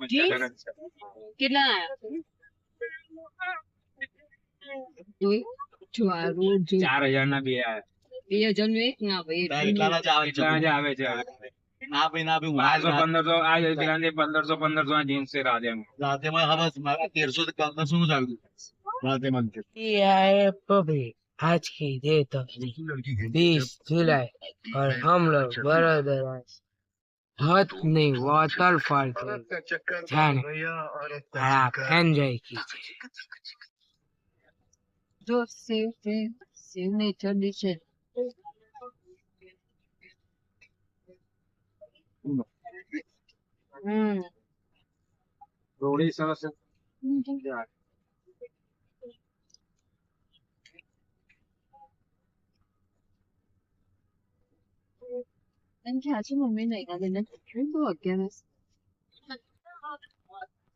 Jeans કેટલા આયા જો આ રોડ જો 4000 ના બે આયા 2000 નું એક ના ભાઈ એટલા જ આવે છે ના ભાઈ ના ભાઈ 1500 આ પેલા 1500 આ જીન્સ છે રાધે રાધે માં હવે મારા 1300 થી 1500 નું જ આવ્યું રાધે માં ये आए पबी आज की डेट 20 जुलाई और हम लोग बड़ोदरा हाथ नहीं वाटरफॉल पे जाने और आप एंजॉय कीजिए જો સેવ નેચર છે રોડી સરસ એમ કે આજે મમ્મી નહીં કાલે ને બહુ અગિયારસ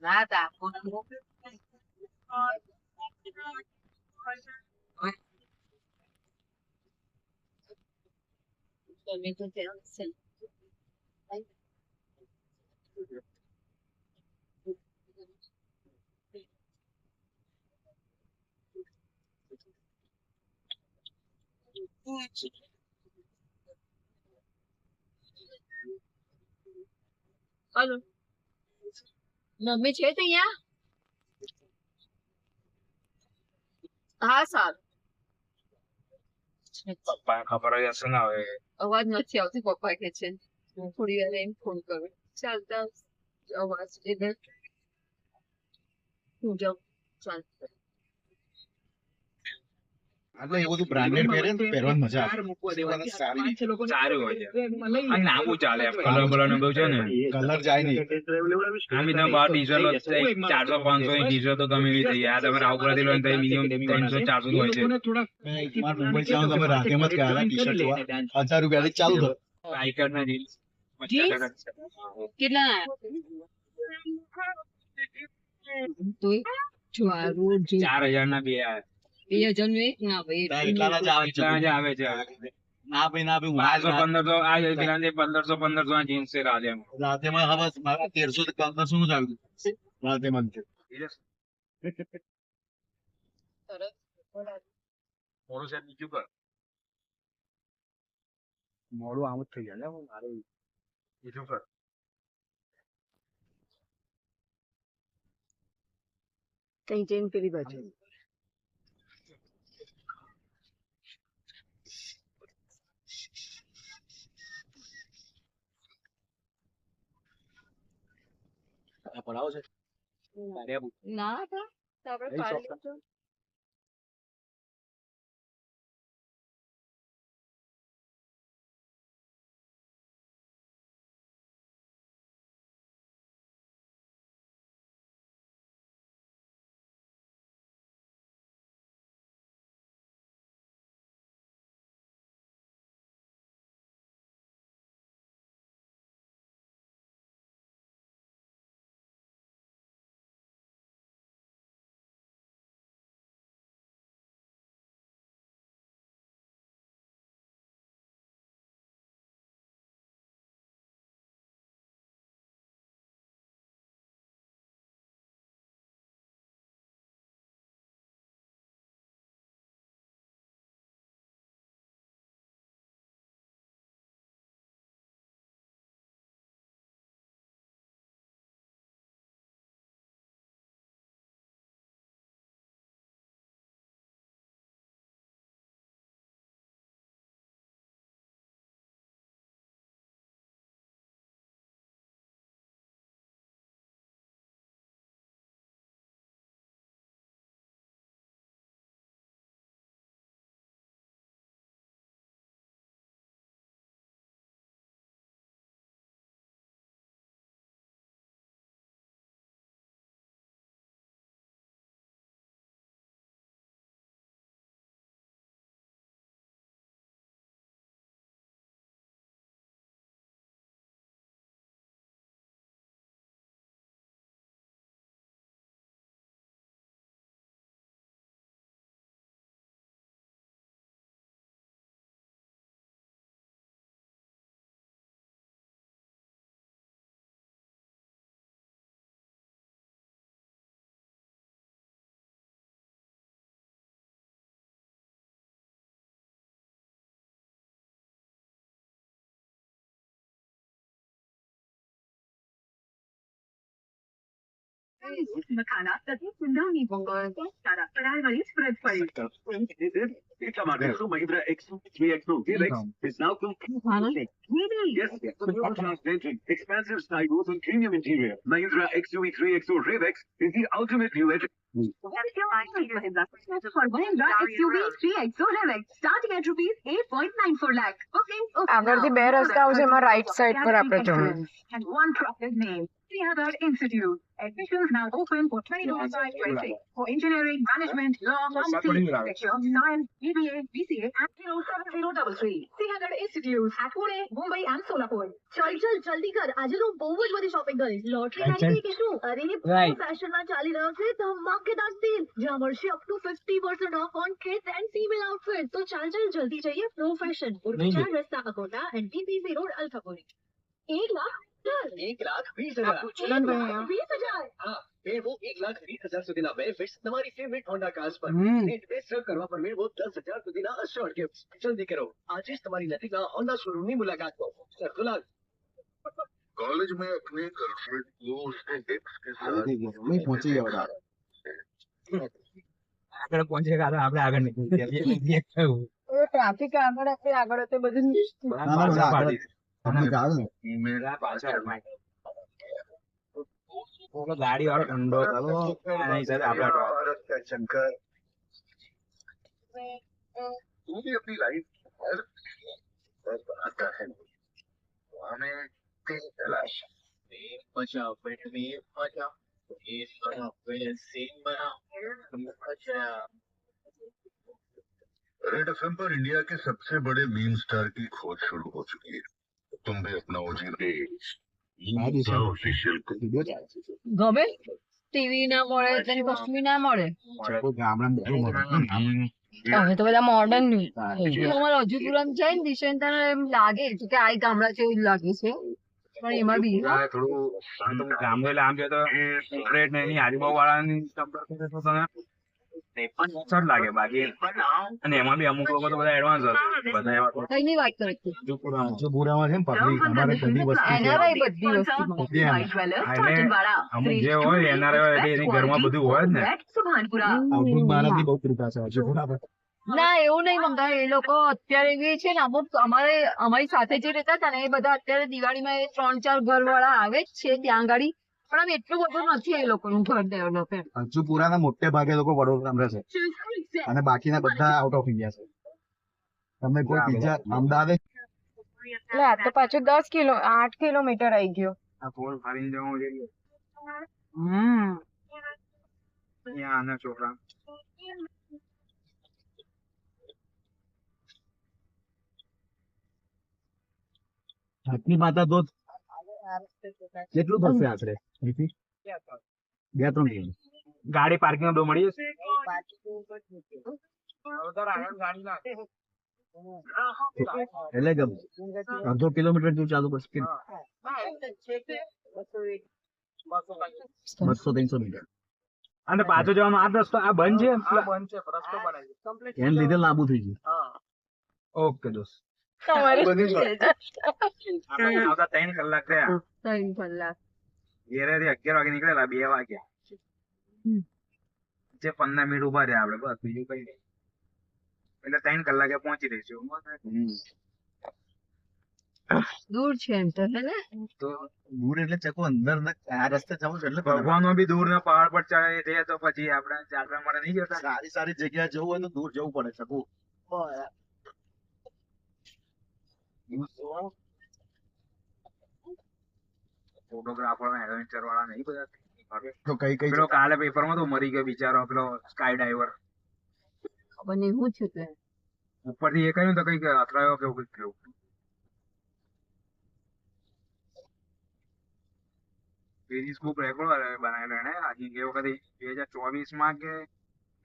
nada તમે તો ત્યાં છે હલો મમ્મી છે ત્યાં હા સારું પપ્પા ખબર જ હશે ને હવે અવાજ નથી આવતી પપ્પા કે છે હું થોડી વાર એમ ફોન કરું ચાલતા અવાજ એટલે હું જાઉં ચાલ એટલે એ બધું બ્રાન્ડેડ પહેરે ને પહેરવાની મજા આવે સારું હોય છે અને લાંબુ ચાલે કલર બલર ને બહુ છે ને કલર જાય નહીં આમ તમે બાર ડીઝલ 400 500 ની ડીઝલ તો ગમે એવી થઈ જાય તમે રાવપુરાથી લો તો મિનિમમ 300 400 હોય છે મુંબઈ થી તમે રાધેમાં જ ગયા ટી શર્ટ જોવા 1000 રૂપિયા થી ચાલુ થયો બાઇકર ના જીન્સ જીન્સ કેટલા તો જો આ રોડ જો 4000 ના બે આયા 2000 નું એક ના ભાઈ એટલા જ આવે છે ના ભાઈ ના ભાઈ 1500 આ પેલા 1500 આ જીન્સ છે રાધે માં હવે મારા 1300 થી 1500 નું જ આવ્યું રાધે માં મોડું છે બીજું કર મોડું આમ જ થઈ જાય ને મારે બીજું કર કઈ જઈને પેલી બાજુ પડાવો છે ના હતા તો આપણે પાડી મખાના તથા કુંડાની બંગર સારા પરાળવાળી સ્પ્રેડ ફરી એટલા માટે Mahindra X3X is now completely. Yes, the new translated expansive sky doors and premium interior. Mahindra XUV 3XO Revex is the ultimate new edge. for Mahindra XUV 3XO Revex starting at rupees 8.94 lakh. Bookings open આગળથી now. બે રસ્તા આવશે, એમાં right side પર આપણે જવાનું. And one trusted name, Srihadar Institute. Admissions now open for 2025-26 for engineering, management, law, pharmacy, Bachelor of Science, BBA, BCA, and 07033. Srihadar Institute at Pune, Mumbai, and Solapur. ચલ જલ્દી કર, આજે તો બહુ જ બધી શોપિંગ કરીશ. લોટરી આવી ગઈ કે શું? અરે Right. ફેશન માં ચાલી રહ્યો છે ધમાકેદાર સેલ, જ્યાં મળશે up to 50% off on kids and female outfit. તો ચાલ જલ્દી જઈએ. પ્રો ફેશન, ઉર્મિચા રસ્તા અકોટા એન્ડ ટીપીસી રોડ અલ્ફાપુરી. 1 લાખ 1,20,000. 20,000. હા, મેળવો 1,20,000 સુધીના બેનિફિટ્સ તમારી ફેવરિટ હોન્ડા કાર્સ પર. હમ. નેટ બેસ્ટ સર્વ કરવા પર મેળવો 10,000 સુધીના અશ્યોર્ડ ગિફ્ટ્સ. જલ્દી કરો, આજે જ તમારી નજીકના હોન્ડા શોરૂમની મુલાકાત લો. સર દુલાલ, कॉलेज में अपने गर्लफ्रेंड को उसके एक्स के साथ પહોંચી ગયો આગળ પહોંચેગા તો આપણે આગળ નીકળી થયું ટ્રાફિક આગળ તો બધું પાછા પાડી मेरा પાછા ગાડી વાળો ઠંડો થયો એના હિસાબે આપણે शंकर तू भी अपनी लाइफ बनाता है हमें तेरी तलाश બચાવ પેટ में બચાવ ये बना फिर सीन बना बचाव. रेड एफएम पर इंडिया के सबसे बड़े मीम स्टार की खोज शुरू हो चुकी है. तुम भी अपना ओजी ऑफिशियल ગમે ટીવી ના મળે તેની વસ્તુ ના મળે. હવે તો બધા મોડર્ન અમારે હજુ તુરંત જાય ને દિશાને તને એમ લાગે છે કે આ ગામડા જેવું જ લાગે છે, પણ એમાં બી થોડું ગામડે આમ છે તો રેડ ને એની આજુબાજુ વાળાની compare કરે તો તને અસર લાગે બાકી. અને એમાં બી અમુક લોકો તો બધા એડવાન્સ હશે બધા એવા કઈ ની વાત કરે છે. પુરામાં છે ને પબ્લિક અમારે બધી વસ્તુ એનઆરઆઈ બધી વસ્તુ અમુક જે હોય એના એની ઘરમાં બધું હોય જ ને. મારાથી બહુ કૃપા છે હજુ બરાબર. ના એવું નહીં મંગા, એ લોકો અત્યારે બી છે ને અમુક અમારી સાથે જે રહેતા હતા ને એ બધા અત્યારે દિવાળીમાં એ 3-4 ઘર વાળા આવે જ છે ત્યાં ગાડી, પણ આમ એટલું બધું નથી એ લોકોનું ઘર ડેવલપ એમ. હજુ પુરાના મોટે ભાગે લોકો વડોદરામાં રહે છે અને બાકીના બધા આઉટ ઓફ ઇન્ડિયા છે. તમને કોઈ બીજા અમદાવાદ એટલે આ તો પાછું 8 કિલોમીટર આવી ગયો. આ ફોન ફાડીને જવું જોઈએ અહીંયા આના છોકરા. હાથની માતા તો કેટલું થશે આશરે 2-3 કિલોમીટર. ગાડી પાર્કિંગ બહુ મળી જશે. એટલે કે 1/2 કિલોમીટર જેવું ચાલુ પડશે. 200-300 મીટર. અને પાછો જવાનો આ રસ્તો આ બંધ છે. એને લીધે લાંબુ થઈ ગયું. ઓકે દોસ્ત, તમારે આપણે આવતા 3 કલાક થયા. 3 કલાક ઘેરેથી 11 વાગે નીકળેલા 2 વાગ્યા જે 15 મિનિટ ઉભા રહ્યા આપડે, બસ બીજું કઈ નહીં. એટલે 3 કલાકે પહોંચી રહીશું. દૂર છે એમ તો હે ને. તો દૂર એટલે ચકો અંદર આ રસ્તે જવું છે એટલે ભગવાન બી દૂર ના પહાડ પર ચડે છે તો પછી આપણે ચાલવા માટે નહીં જતા. સારી સારી જગ્યા જવું હોય તો દૂર જવું પડે ચકો. ફોટોગ્રાફર એડવેન્ચર વાળા નહીં બધા. તો કઈ કઈ પેલો કાલે પેપરમાં તો મરી ગયો બિચારો પેલો સ્કાય ડાઈવર. ખબર નહીં શું છે તે. ઉપરથી એ કહ્યું તો કઈક અથડાયો કે એવું કઈક થયું. ગિનિસ બુક રેકોર્ડ બનાવેલો એને આજે એ વખતે 2024 કે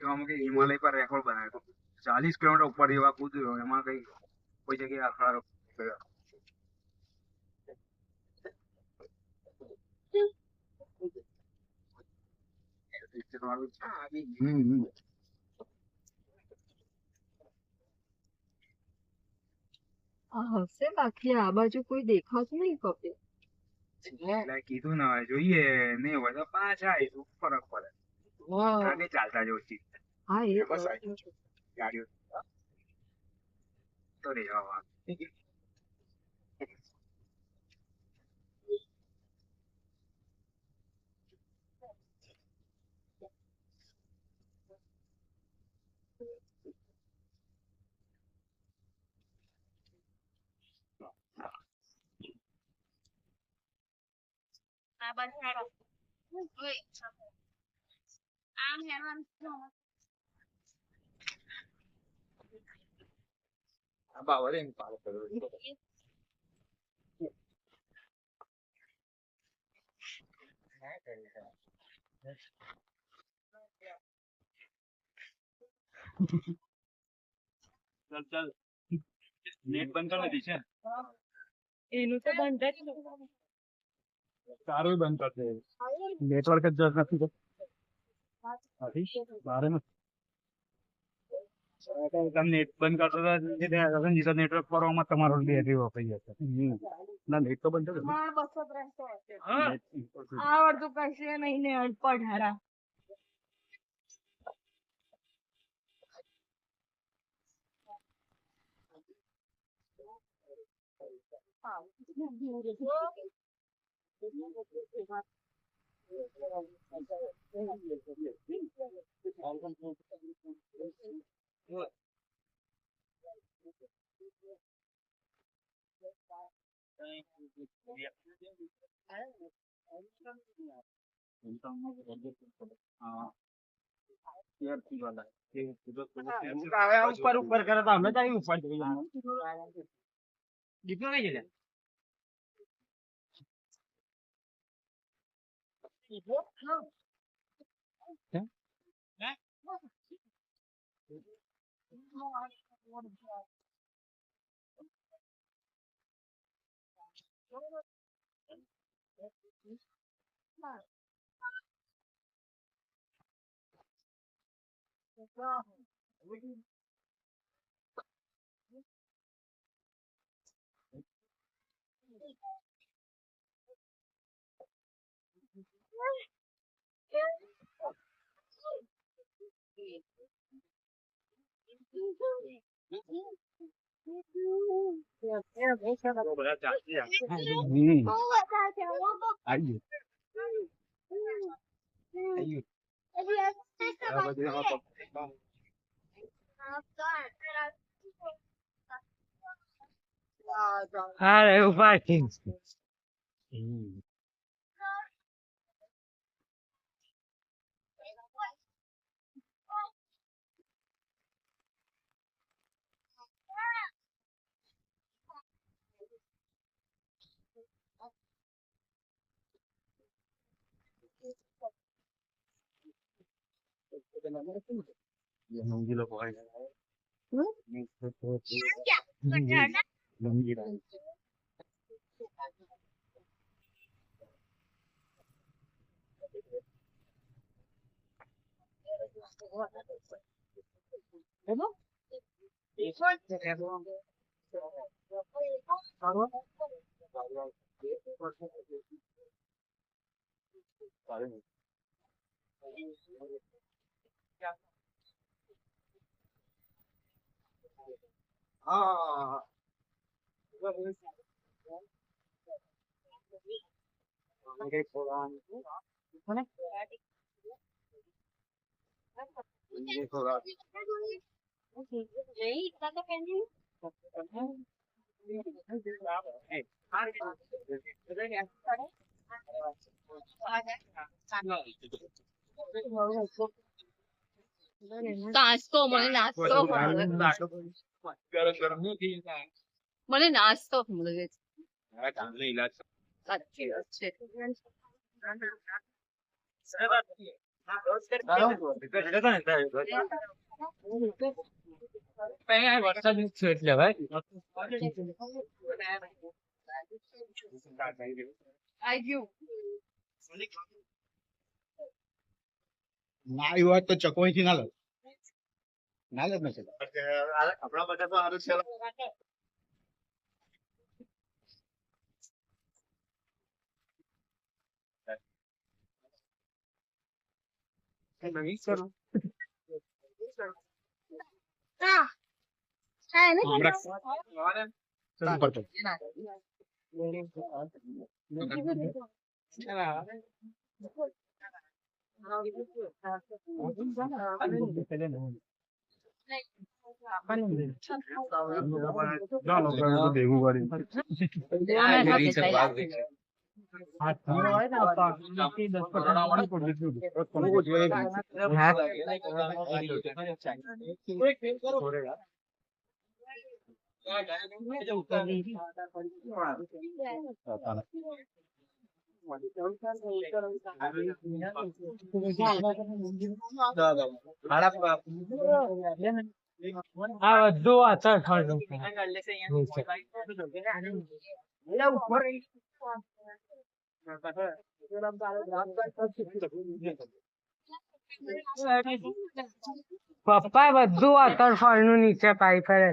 એવામાં કે હિમાલય પર રેકોર્ડ બનાવ્યો. 40 કિલોમીટર ઉપર જેવા કૂદ્યો, એમાં કઈ કોઈ જગ્યાએ અથડાયો ગયો. આ હશે બાકી આ બાજુ કોઈ દેખાતું નહીં કપે. એટલે કીધું ના હોય જોઈએ નહીં હોય તો પાછા આવીશું ફરક પડે આગે ચાલતા જવું છે હા એ બસ ગાડીઓ તો રહેવા બાવરે એમ પાડે ચાલ ચાલ નેટ બંધ કરી દીધી છે એનું તો બંધ જ સારું બંધ કરશે નેટવર્ક જ નથી બારે તમે નેટ બંધ કરતો નેટવર્ક કરવામાં તમારો બેટરી વપરાઈ જશે ના નેટ તો બંધ છે આવડતું કશે નહીં ને અડપડ હારા ઉપર ઉપર કરે તો અમે ત્યાં ઉપર દીપલો કઈ છે અરે ઉભા છે નાસ્તો મને નાસ્તો ભાવે. ગરમ ગરમ નહીં મને નાસ્તો મળે છે. કામનો ઈલાજ સાચી વાત છે. વરસાદ છે એટલે ભાઈ આઈ ગયું. ના એ વાત તો ચકોઈ થી ના લો ના લો નથી આપણા બધા તો સારું છે આ બધું અસર થયું પપ્પા બધું વોટરફોલ નું નીચે પાઈ ફરે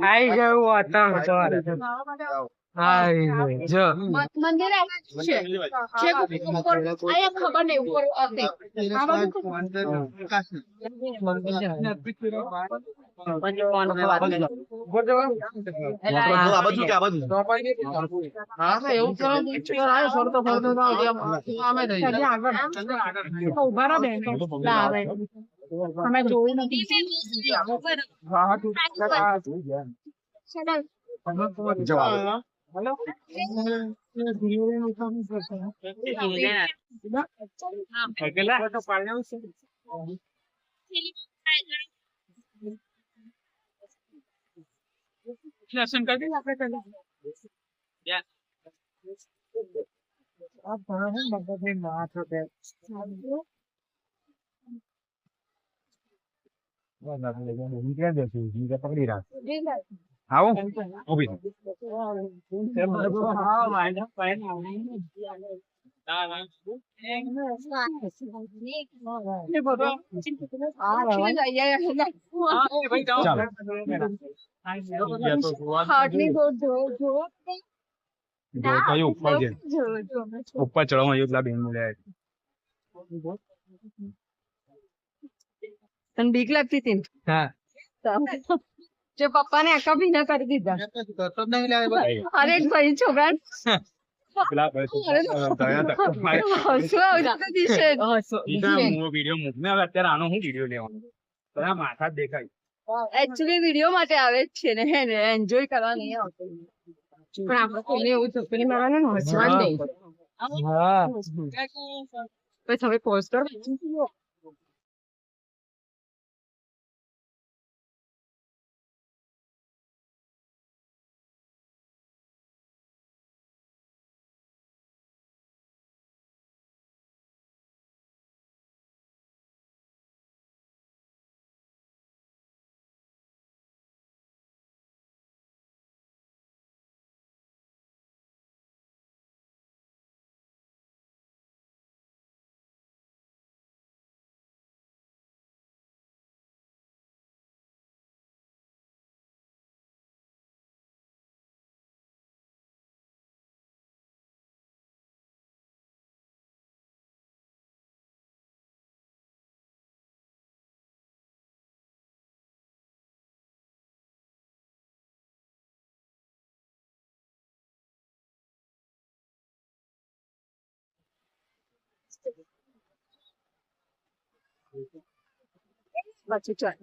આઈ ગયું વોટરફોલ આઈ જો મંદિર છે ઉપર આયા ખબર નહીં ઉપર હશે આ બાજુ અમે જોયું નથી દર્શન કરી આપણે પકડી રાખ આવો ઉભી ઉપર ચડવા યોગલા બેન મળ્યા તને બીક લાગતી હતી હા જો પપ્પા ને આખા ભીના કરી દીધા અરે એક ભાઈ છોકરા વિડીયો મૂકને હવે અત્યારે આનો હું વિડીયો લેવાનો બધા માથા જ દેખાય એકચ્યુઅલી વિડીયો માટે આવે જ છે ને હે ને એન્જોય કરવા નહીં આવતો પણ આપણે કોઈને એવું ચપ્પલી મારવાનું ને હસવાનું નહીં પછી તમે પોસ્ટ કરો પછી ચાલ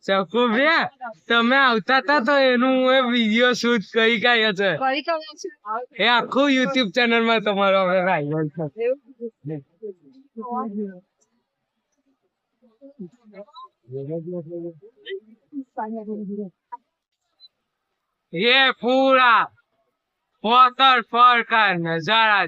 શકુભ્યા તમે આવતા હતા તો એનું વિડીયો શૂટ કરી કાઢ્યો છે એ આખું યુટ્યુબ ચેનલ માં તમારો હવે વાયરલ છે ये पूरा वाटरफॉल का नजारा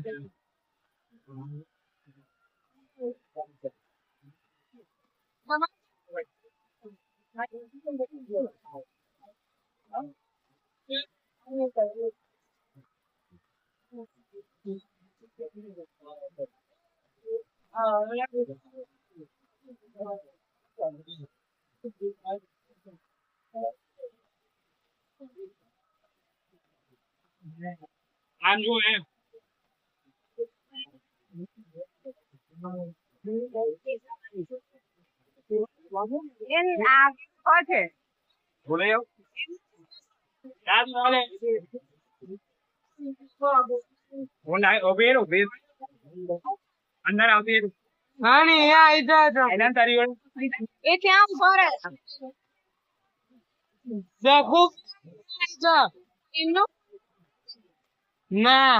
અંદર આવતી અને યા ઇધર તારી એ ત્યાં ઉભો રહે જખુક એમનો ના